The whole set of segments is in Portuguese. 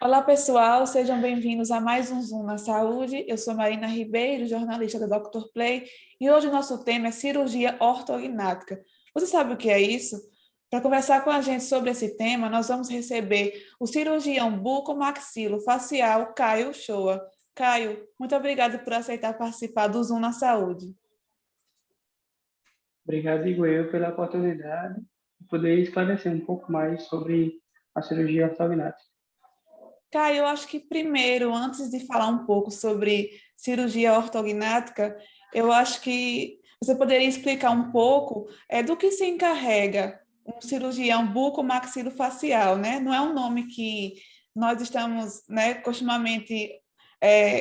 Olá, pessoal, sejam bem-vindos a mais um Zoom na Saúde. Eu sou Marina Ribeiro, jornalista da Dr. Play, e hoje o nosso tema é cirurgia ortognática. Você sabe o que é isso? Para conversar com a gente sobre esse tema, nós vamos receber o cirurgião bucomaxilofacial Caio Shoa. Caio, muito obrigado por aceitar participar do Zoom na Saúde. Obrigado, Igor, pela oportunidade de poder esclarecer um pouco mais sobre a cirurgia ortognática. Caio, eu acho que primeiro, antes de falar um pouco sobre cirurgia ortognática, eu acho que você poderia explicar um pouco do que se encarrega um cirurgião bucomaxilofacial, né? Não é um nome que nós estamos, né, costumamente,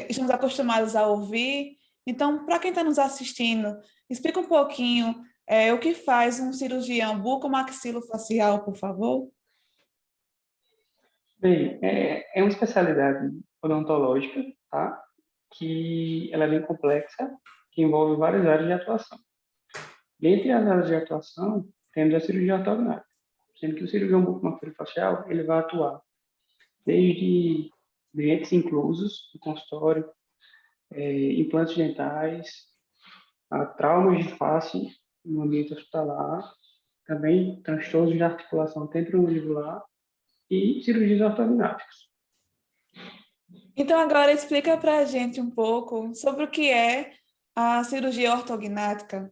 estamos acostumados a ouvir. Então, para quem está nos assistindo, explica um pouquinho o que faz um cirurgião bucomaxilofacial, por favor. Bem, é uma especialidade odontológica, tá? Que ela é bem complexa, que envolve várias áreas de atuação. Dentre as áreas de atuação, temos a cirurgia ortognática, sendo que o cirurgião bucomaxilofacial ele vai atuar desde dentes inclusos no consultório, implantes dentais, a traumas de face no ambiente hospitalar, também transtornos de articulação temporomandibular e cirurgias ortognáticas. Então, agora explica para a gente um pouco sobre o que é a cirurgia ortognática.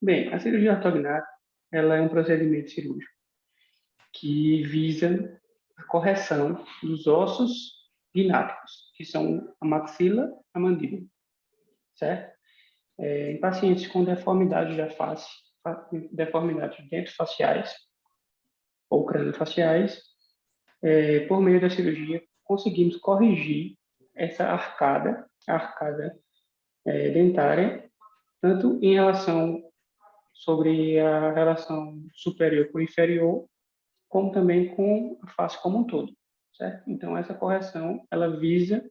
Bem, a cirurgia ortognática ela é um procedimento cirúrgico que visa a correção dos ossos gnáticos, que são a maxila e a mandíbula, certo? Em pacientes com deformidades da face, deformidades dentofaciais ou craniofaciais, por meio da cirurgia, conseguimos corrigir essa arcada, a arcada dentária, tanto em relação sobre a relação superior com inferior, como também com a face como um todo, certo? Então, essa correção, ela visa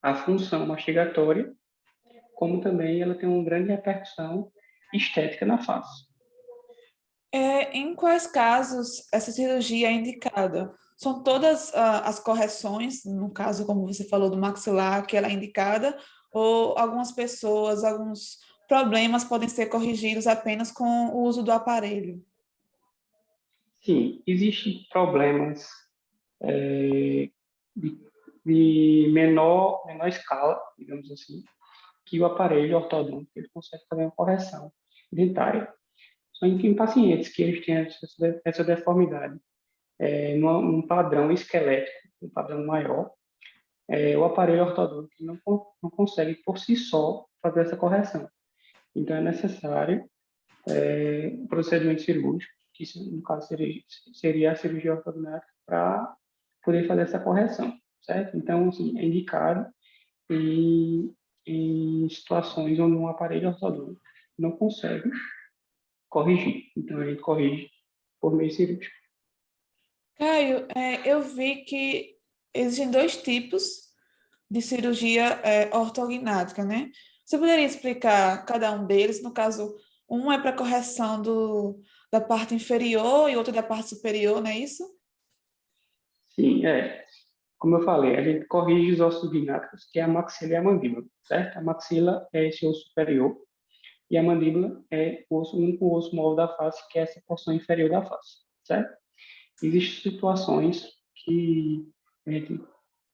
a função mastigatória, como também ela tem uma grande repercussão estética na face. Em quais casos essa cirurgia é indicada? São todas as correções, no caso, como você falou, do maxilar, que ela é indicada, ou algumas pessoas, alguns problemas podem ser corrigidos apenas com o uso do aparelho? Sim, existem problemas de, de menor escala, digamos assim, que o aparelho ortodôntico ele consegue fazer uma correção dentária. Só em pacientes que eles têm essa deformidade num padrão esquelético, um padrão maior, o aparelho ortodôntico não consegue por si só fazer essa correção. Então é necessário um procedimento cirúrgico, que no caso seria a cirurgia ortognática, para poder fazer essa correção, certo? Então, assim, é indicado em situações onde um aparelho ortodôntico não consegue corrigir. Então, a gente corrige por meio cirúrgico. Caio, eu vi que existem dois tipos de cirurgia ortognática, né? Você poderia explicar cada um deles? No caso, um é para correção da parte inferior e outro da parte superior, não é isso? Sim, como eu falei, a gente corrige os ossos gnáticos, que é a maxila e a mandíbula, certo? A maxila é esse osso superior e a mandíbula é o único osso móvel da face, que é essa porção inferior da face, certo? Existem situações que a gente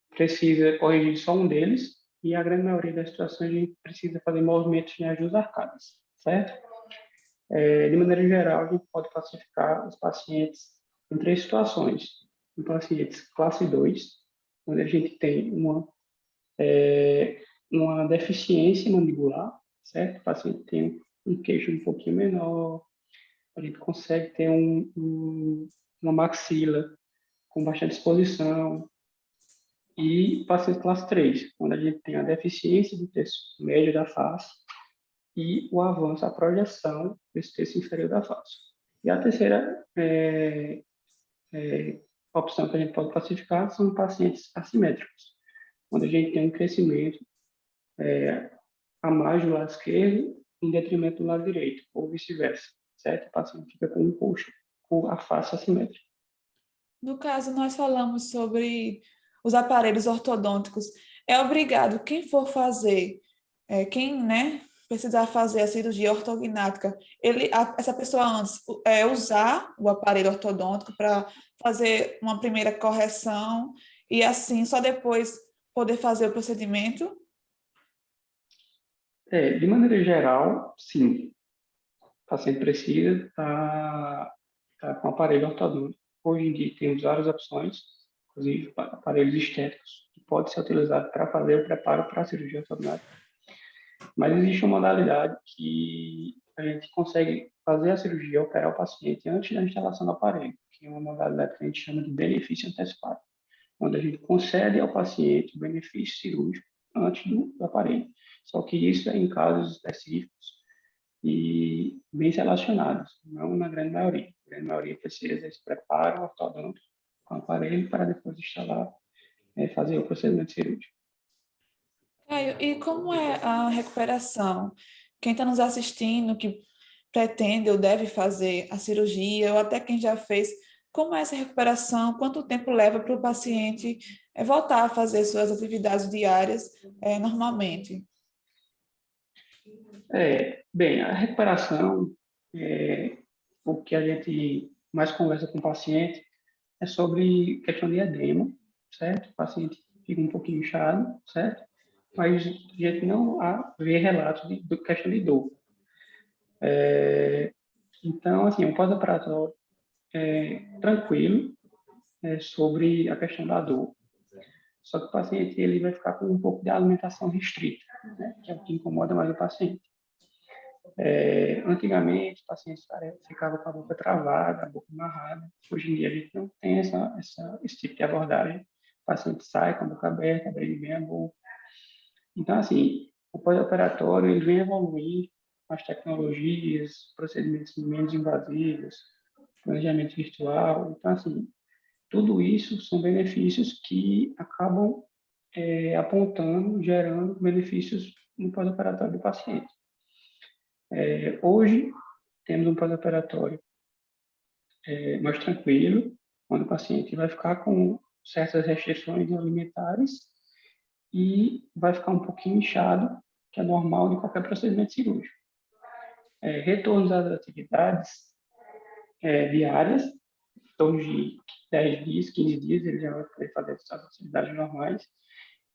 precisa corrigir só um deles e a grande maioria das situações a gente precisa fazer movimentos em as arcadas, certo? De maneira geral, a gente pode classificar os pacientes em três situações. Em pacientes classe 2, onde a gente tem uma deficiência mandibular, certo? O paciente tem um queixo um pouquinho menor, a gente consegue ter uma maxila com bastante exposição, e paciente classe 3, onde a gente tem a deficiência do terço médio da face e o avanço, a projeção desse terço inferior da face. E a terceira opção que a gente pode classificar são pacientes assimétricos, onde a gente tem um crescimento a mais do lado esquerdo em detrimento do lado direito, ou vice-versa, certo? O paciente fica com um coxo, com a face assimétrica. No caso, nós falamos sobre os aparelhos ortodônticos. É obrigado, quem for fazer, quem, né, precisar fazer a cirurgia ortognática, essa pessoa antes usar o aparelho ortodôntico para fazer uma primeira correção e assim, só depois poder fazer o procedimento? De maneira geral, sim. O paciente precisa estar com aparelho ortodôntico. Hoje em dia temos várias opções, inclusive aparelhos estéticos, que podem ser utilizados para fazer o preparo para a cirurgia ortognática. Mas existe uma modalidade que a gente consegue fazer a cirurgia, operar o paciente antes da instalação do aparelho, que é uma modalidade que a gente chama de benefício antecipado, onde a gente concede ao paciente o benefício cirúrgico antes do aparelho. Só que isso é em casos específicos e bem relacionados, não na grande maioria. A grande maioria precisa desse preparo ortodôntico com o aparelho para depois instalar, fazer o procedimento cirúrgico. Caio, e como é a recuperação? Quem está nos assistindo, que pretende ou deve fazer a cirurgia, ou até quem já fez, como é essa recuperação? Quanto tempo leva para o paciente voltar a fazer suas atividades diárias normalmente? Bem, a recuperação, o que a gente mais conversa com o paciente é sobre questão de edema, certo? O paciente fica um pouquinho inchado, certo? Mas a gente não vê relatos de questão de dor. Então, assim, um pós-operatório tranquilo sobre a questão da dor. Só que o paciente ele vai ficar com um pouco de alimentação restrita, né? Que é o que incomoda mais o paciente. Antigamente, os pacientes ficavam com a boca travada, a boca amarrada. Hoje em dia, a gente não tem esse tipo de abordagem. O paciente sai com a boca aberta, abrindo bem a boca. Então, assim, o pós-operatório ele vem evoluindo, as tecnologias, procedimentos menos invasivos, planejamento virtual. Então, assim, tudo isso são benefícios que acabam apontando, gerando benefícios no pós-operatório do paciente. Hoje, temos um pós-operatório mais tranquilo, onde o paciente vai ficar com certas restrições alimentares e vai ficar um pouquinho inchado, que é normal de qualquer procedimento cirúrgico. Retorno às atividades diárias, em torno de 10 dias, 15 dias, ele já vai poder fazer as atividades normais.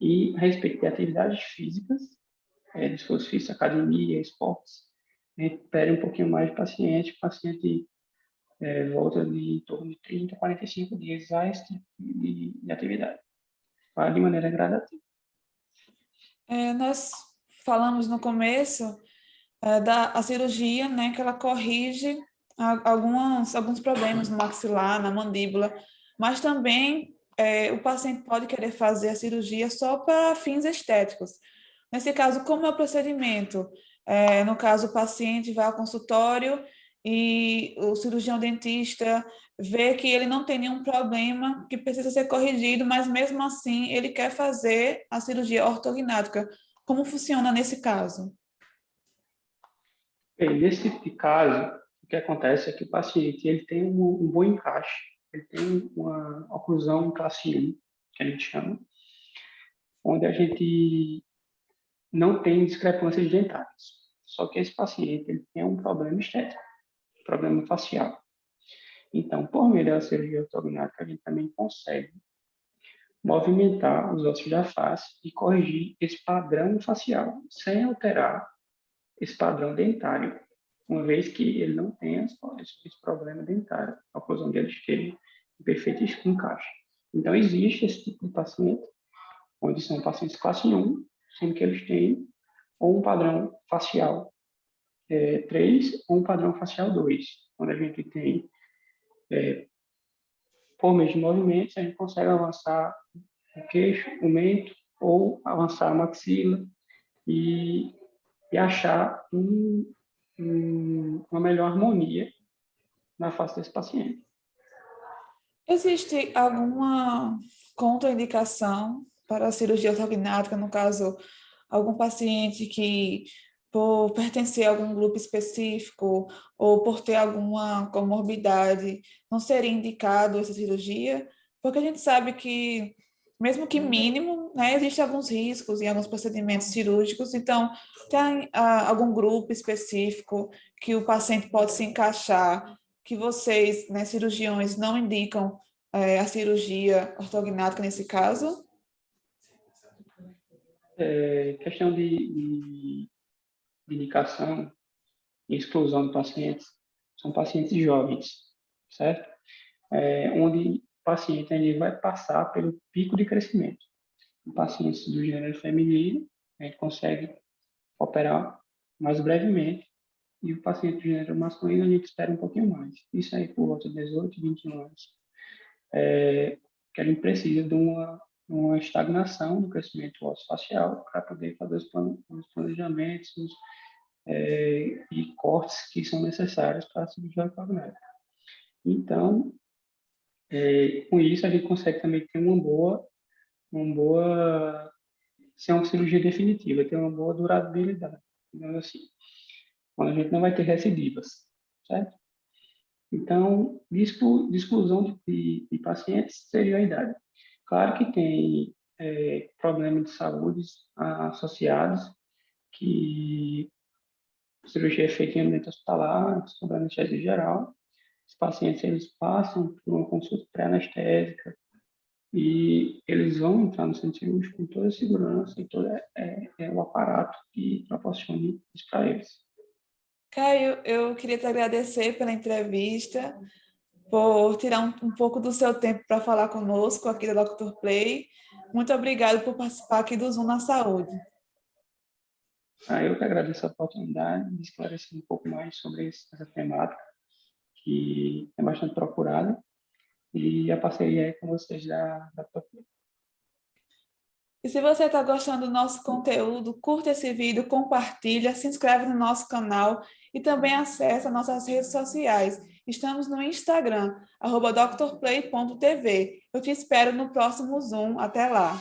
E a respeito de atividades físicas, de esforço físico, academia, esportes, a gente pede um pouquinho mais de paciente, o paciente volta de em torno de 30 a 45 dias a esse tipo de atividade, de maneira gradativa. Nós falamos no começo da cirurgia, né, que ela corrige alguns problemas no maxilar, na mandíbula, mas também o paciente pode querer fazer a cirurgia só para fins estéticos. Nesse caso, como é o procedimento? No caso, o paciente vai ao consultório e o cirurgião dentista vê que ele não tem nenhum problema que precisa ser corrigido, mas mesmo assim ele quer fazer a cirurgia ortognática. Como funciona nesse caso? Bem, nesse tipo de caso, o que acontece é que o paciente ele tem um bom encaixe, ele tem uma oclusão classe 1, que a gente chama, onde a gente não tem discrepâncias dentárias. Só que esse paciente ele tem um problema estético, um problema facial. Então, por meio da cirurgia ortognática, a gente também consegue movimentar os ossos da face e corrigir esse padrão facial, sem alterar esse padrão dentário, uma vez que ele não tem esse problema dentário, a oclusão dele esteja em perfeito encaixe. Então, existe esse tipo de paciente, onde são pacientes classe 1, sendo que eles têm ou um padrão facial 3 ou um padrão facial 2, onde a gente tem, por meio de movimentos, a gente consegue avançar o queixo, o mento, ou avançar a maxila e achar uma melhor harmonia na face desse paciente. Existe alguma contraindicação para a cirurgia ortognática, no caso, algum paciente que por pertencer a algum grupo específico ou por ter alguma comorbidade, não seria indicado essa cirurgia? Porque a gente sabe que, mesmo que mínimo, né, existem alguns riscos em alguns procedimentos cirúrgicos, então, tem algum grupo específico que o paciente pode se encaixar, que vocês, né, cirurgiões, não indicam a cirurgia ortognática nesse caso? Questão de indicação e exclusão de pacientes, são pacientes jovens, certo? Onde o paciente ainda vai passar pelo pico de crescimento. Em pacientes do gênero feminino, a gente consegue operar mais brevemente, e o paciente do gênero masculino a gente espera um pouquinho mais. Isso aí por volta de 18, 21 anos. Que a gente precisa de uma estagnação do crescimento ósseo facial para poder fazer os planejamentos e cortes que são necessários para a cirurgia ortognática. Então, com isso, a gente consegue também ter ser uma cirurgia definitiva, ter uma boa durabilidade, digamos assim, quando a gente não vai ter recidivas, certo? Então, de exclusão de pacientes seria a idade. Claro que tem problemas de saúde associados, que a cirurgia é feita em ambiente hospitalar, sob anestesia geral. Os pacientes eles passam por uma consulta pré-anestésica e eles vão entrar no centro cirúrgico com toda a segurança e todo o aparato que proporciona isso para eles. Caio, eu queria te agradecer pela entrevista, por tirar um pouco do seu tempo para falar conosco aqui da Dr. Play. Muito obrigada por participar aqui do Zoom na Saúde. Eu que agradeço a oportunidade de esclarecer um pouco mais sobre essa temática, que é bastante procurada, e a parceria aí com vocês da Dr. Play. E se você está gostando do nosso conteúdo, curta esse vídeo, compartilha, se inscreve no nosso canal e também acessa nossas redes sociais. Estamos no Instagram, @drplay.tv. Eu te espero no próximo Zoom. Até lá!